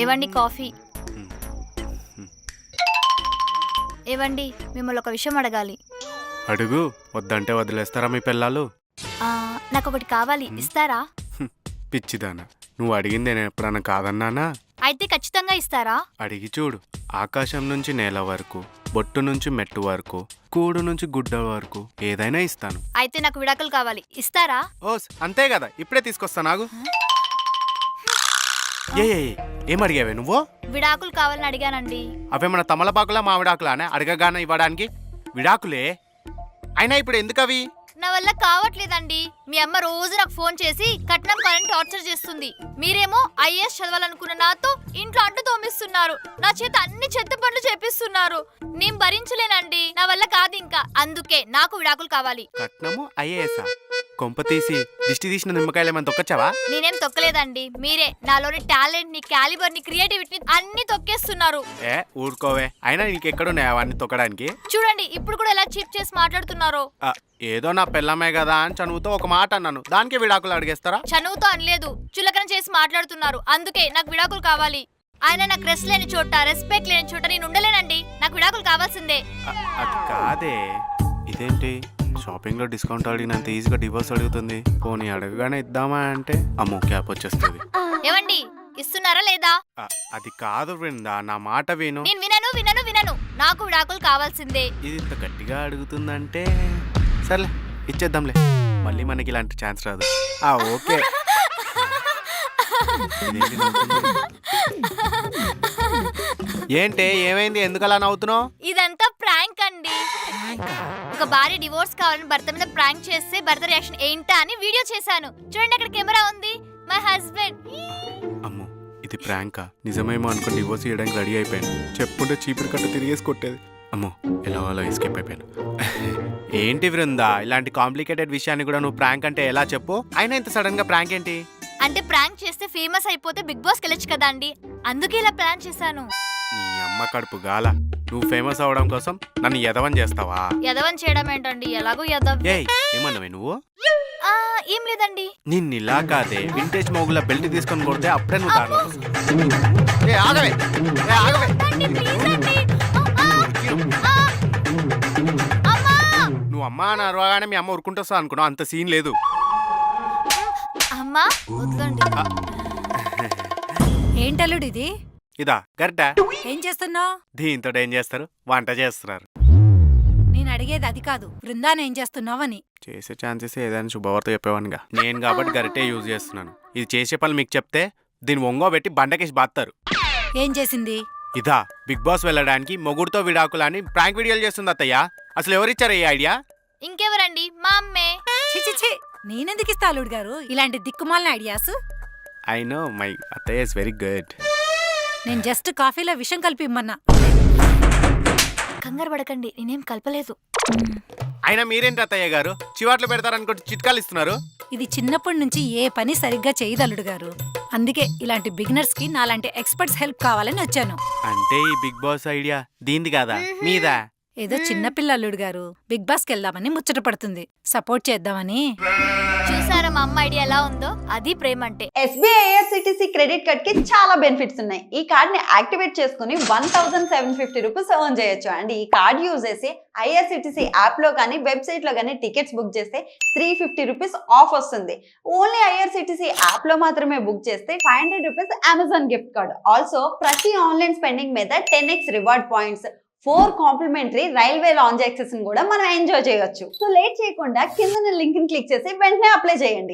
ఏవండి కాఫీ. ఏవండి మిమ్మల్ని ఒక విషయం అడగాలి. అడుగు. వద్దంటే వదిలేస్తారా మీ పిల్లలు? నాకు ఒకటి కావాలి, ఇస్తారా? పిచ్చిదానా, నువ్వు అడిగింది నేను ఎప్పుడన్నా కాదన్నానా? అయితే ఖచ్చితంగా ఇస్తారా? అడిగి చూడు. ఆకాశం నుంచి నేల వరకు, బొట్టు నుంచి మెట్టు వరకు, కూడు నుంచి గుడ్డ వరకు ఏదైనా ఇస్తాను. అయితే నాకు విడాకులు కావాలి, ఇస్తారా? ఓస్ అంతే కదా, ఇప్పుడే తీసుకొస్తా. నాగు ఏం అడిగావే నువ్వు? విడాకులు కావాలని అడిగానండి. అవేమన్నా తమలపాకులా మామిడాకులా అనే అడగగానే ఇవ్వడానికి? విడాకులే అయినా ఇప్పుడు ఎందుకు అవి? నా వల్ల కావట్లేదండి. మీ అమ్మ రోజు నాకు ఫోన్ చేసి కట్నం కావాలని టార్చర్ చేస్తుంది. మీరేమో ఐఏఎస్ చదవాలనుకున్న నాతో ఇంట్లో అంటు తోమిస్తున్నారు. నా చేత అన్ని చెత్త పనులు చేపిస్తున్నారు. నేను భరించలేనండి, నా వల్ల కాదు ఇంకా. అందుకే నాకు విడాకులు కావాలి. కట్నము ఐఏఎస్? కొంప తీసి దిష్టి తీసిన నిమ్మకాయలు ఏమైనా తొక్కచ్చావా? నేనేం తొక్కలేదండి, మీరే నాలోని టాలెంట్ ని, క్యాలిబర్ ని, క్రియేటివిటీని అన్ని తొక్కేస్తున్నారు. ఊరుకోవే, అయినా నీకెక్కడున్నాయి అవన్నీ తొక్కడానికి? చూడండి ఇప్పుడు కూడా ఎలా చీప్ చేసి మాట్లాడుతున్నారో. ఏదో నా పిల్లమే కదా అని చనువుతో ఒక మాట అన్నాను, దానికి విడాకులు అడిగేస్తారా? చనువుతో అనలేదు, చులకన చేసి మాట్లాడుతున్నారు. అందుకే నాకు విడాకులు కావాలి. ఆయన నాకు రెస్ట్ లేని చోట, రెస్పెక్ట్ లేని చోట నేను ఉండలేనండి. నాకు విడాకులు కావాల్సిందే. అది కాదే. ఇదేంటి షాపింగ్ లో డిస్కౌంట్ అడిగినంత ఈజీగా డివోర్స్ అడుగుతుంది? పోనీ అడగగానే ఇద్దామా అంటే అమ్మో క్యాప్ వచ్చేస్తుంది. ఏవండి ఇస్తున్నారా లేదా? అది కాదు బృందా, నా మాట విను. నేను వినను వినను వినను, నాకు విడాకులు కావాల్సిందే. ఇది ఇంత గట్టిగా అడుగుతుందంటే సర్లే ఇచ్చేద్దాంలే, మళ్ళీ మనకి ఇలాంటి ఛాన్స్ రాదు. ఓకే. ఏంటే ఏమైంది, ఎందుకు అలా నవ్వుతున్నావు? ఇదంతా ప్రాంక్ అండి. ఒక భార్య డివోర్స్ కావాలని భర్త మీద ప్రాంక్ చేస్తే భర్త రియాక్షన్ ఏంటా అని వీడియో చేశాను. చూడండి అక్కడ కెమెరా ఉంది. My husband. అమ్మో ఇది ప్రాంకా? నిజమేమో అనుకుని డివోర్స్ చేయడానికి రెడీ అయిపోయాను. చెప్పుంటే చీపురు కట్ట తిరిగేసి కొట్టేది. అమ్మో ఎలా అలా ఎస్కేప్ అయిపోయాను. ఏంటి బృందా, ఇలాంటి కాంప్లికేటెడ్ విషయాన్ని కూడా నువ్వు ప్రాంక్ అంటే ఎలా చెప్పు? అయినా ఇంత సడన్ గా ప్రాంక్ ఏంటి? అంటే ప్రాంక్ చేస్తే ఫేమస్ అయిపోతే బిగ్ బాస్ కెళ్ళొచ్చు కదా అండి, అందుకే ఇలా ప్లాన్ చేశాను. నీ అమ్మ కడుపు గాల, నువ్వు ఫేమస్ అవడం కోసం నన్ను ఎదవని చేస్తావా? ఎదవని చేయడం ఏంటండి, ఎలాగో ఎదవ. ఏమన్నావే నువ్వు? ఏం లేదండి. నిన్నిలా కాదే, వింటేజ్ మోగుల బెల్ట్ తీసుకొని కొడితే అప్పుడే నువ్వు దారిలో. నువ్వు అమ్మ అని అరవగానే మీ అమ్మ ఉరుకుంటా అనుకున్నావు, అంత సీన్ లేదు. అమ్మా వద్దండి. ఏంటల్లుడు ఇది? ఇదా గరిట? ఏం చేస్తున్నావు? దీంతో ఏం చేస్తారు, వంట చేస్తున్నారు. నేను అడిగేది అది కాదు, బృందాన్ని ఏం చేస్తున్నావని. చేసే ఛాన్సెస్ ఏదైనా శుభవార్త చెప్పేవానుగా. నేను కాబట్టి గరిటే యూజ్ చేస్తున్నాను. ఇది చేసే పని మీకు చెప్తే దీన్ని ఒంగో పెట్టి బండకేసి బాత్తారు. ఏం చేసింది? ఇదా బిగ్ బాస్ వెళ్ళడానికి మొగుడుతో విడాకులని ప్రాంక్ వీడియోలు చేస్తుంది అత్తయ్య. అసలు ఎవరిచ్చారు ఈ ఐడియా? ఇంకెవరండి, మా అమ్మే. చిచిచి, నేనెందుకు ఇస్తా అల్లుడు గారు ఇలాంటి దిక్కుమాలిన ఐడియాస్? ఐ నో మై అత్తయ్య ఇస్ వెరీ గుడ్. నేను జస్ట్ కాఫీలో విషం కలిపి ఇమ్మన్నా. కంగారు పడకండి, నేనేం కలపలేదు. అయినా మీరేంటి అత్తయ్య గారు చివాట్లు పెడతారనుకుంటే చిట్కాలు ఇస్తున్నారు? ఇది చిన్నప్పటి నుంచి ఏ పని సరిగ్గా చేయదు అల్లుడు గారు. అందుకే ఇలాంటి బిగినర్స్ కి నాలాంటి ఎక్స్పర్ట్స్ హెల్ప్ కావాలని వచ్చాను. అంటే ఈ బిగ్ బాస్ ఐడియా దీంది కాదా మీదా? ఏదో చిన్నపిల్ల అల్లుడు గారు బిగ్ బాస్కి వెళ్దామని ముచ్చట పడుతుంది, సపోర్ట్ చేద్దామని. చూసారా మా అమ్మ ఐడియా ఎలా ఉందో? అది ప్రేమ అంటే. SBI IRCTC క్రెడిట్ కార్డ్ కి చాలా బెనిఫిట్స్ ఉన్నాయి. ఈ కార్డ్ ని యాక్టివేట్ చేసుకుని 1750 రూపీస్ ఎర్న్ చేయొచ్చు. అండ్ ఈ కార్డ్ యూజ్ చేసి IRCTC యాప్ లో కానీ వెబ్సైట్ లో కానీ టికెట్స్ బుక్ చేస్తే 350 రూపీస్ ఆఫ్ వస్తుంది. ఓన్లీ IRCTC యాప్ లో మాత్రమే బుక్ చేస్తే 500 rupees Amazon gift card. Also ప్రతి ఆన్లైన్ స్పెండింగ్ మీద 10x reward points, 4 complimentary railway lounge access కూడా మనం ఎంజాయ్ చేయొచ్చు. సో లేట్ చేయకుండా కింద లింక్ ని క్లిక్ చేసి వెంటనే అప్లై చేయండి.